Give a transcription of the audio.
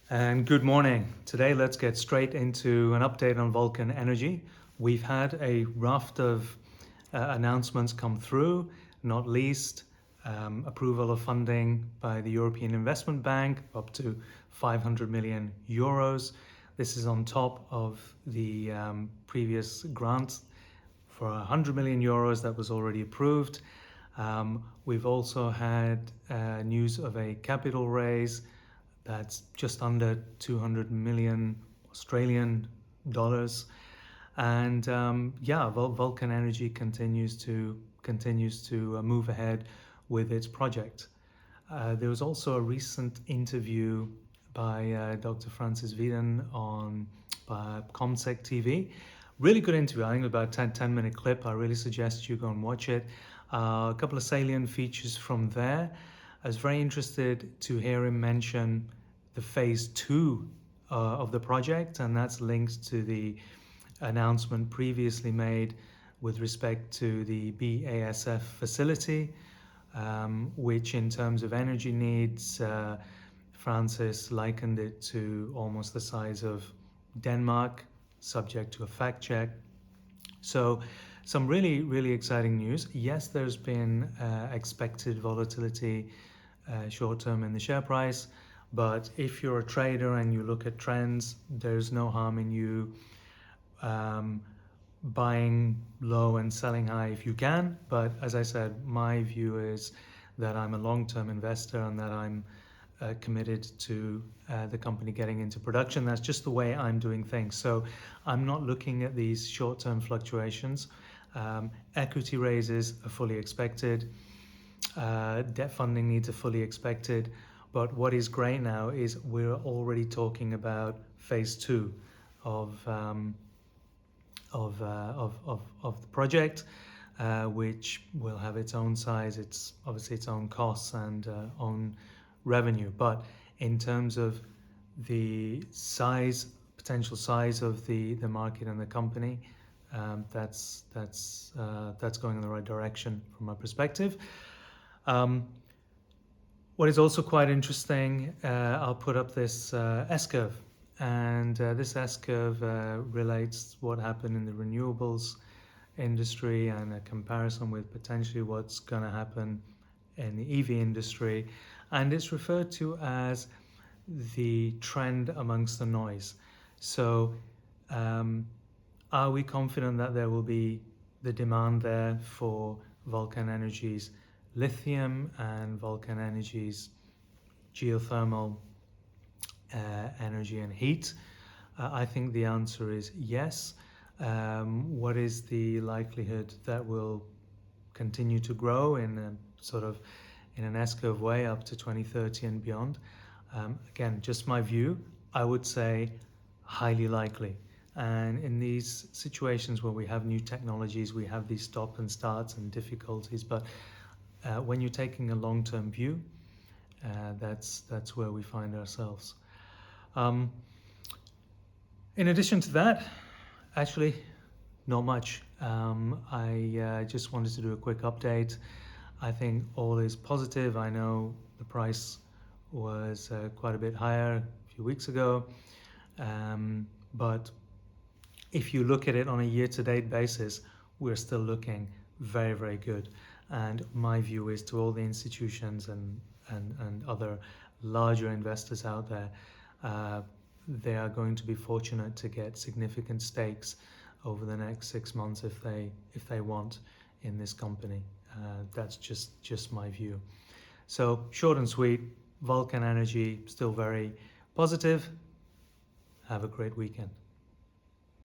And good morning. Today, let's get straight into an update on Vulcan Energy. We've had a raft of announcements come through, not least approval of funding by the European Investment Bank up to 500 million euros. This is on top of the previous grant for 100 million euros that was already approved. We've also had news of a capital raise that's just under 200 million Australian dollars, and Vulcan Energy continues to move ahead with its project. There was also a recent interview by Dr. Francis Whedon on Comsec TV. Really good interview. I think about a 10-minute clip. I really suggest you go and watch it. A couple of salient features from there. I was very interested to hear him mention the phase 2 of the project, and that's linked to the announcement previously made with respect to the BASF facility, which in terms of energy needs, Francis likened it to almost the size of Denmark, subject to a fact check. So some really, really exciting news. Yes, there's been expected volatility short term in the share price, but if you're a trader and you look at trends, there's no harm in you buying low and selling high if you can. But as I said, my view is that I'm a long-term investor and that I'm committed to the company getting into production. That's just the way I'm doing things. So I'm not looking at these short-term fluctuations. Equity raises are fully expected. Debt funding needs are fully expected. But what is great now is we're already talking about phase 2 of the project, which will have its own size, its obviously its own costs and own revenue. But in terms of the size, potential size of the market and the company, that's going in the right direction from my perspective. What is also quite interesting, I'll put up this S-curve, and this S-curve relates what happened in the renewables industry and a comparison with potentially what's going to happen in the EV industry, and it's referred to as the trend amongst the noise. So are we confident that there will be the demand there for Vulcan Energy's lithium and Vulcan Energy's geothermal energy and heat? I think the answer is yes. What is the likelihood that will continue to grow in an S-curve way up to 2030 and beyond? Again, just my view, I would say highly likely. And in these situations where we have new technologies, we have these stop and starts and difficulties, but when you're taking a long-term view, that's where we find ourselves. In addition to that, actually, not much. I just wanted to do a quick update. I think all is positive. I know the price was quite a bit higher a few weeks ago, but if you look at it on a year-to-date basis, we're still looking very, very good. And my view is to all the institutions and other larger investors out there, they are going to be fortunate to get significant stakes over the next 6 months if they want in this company. That's just my view. So short and sweet, Vulcan Energy still very positive. Have a great weekend.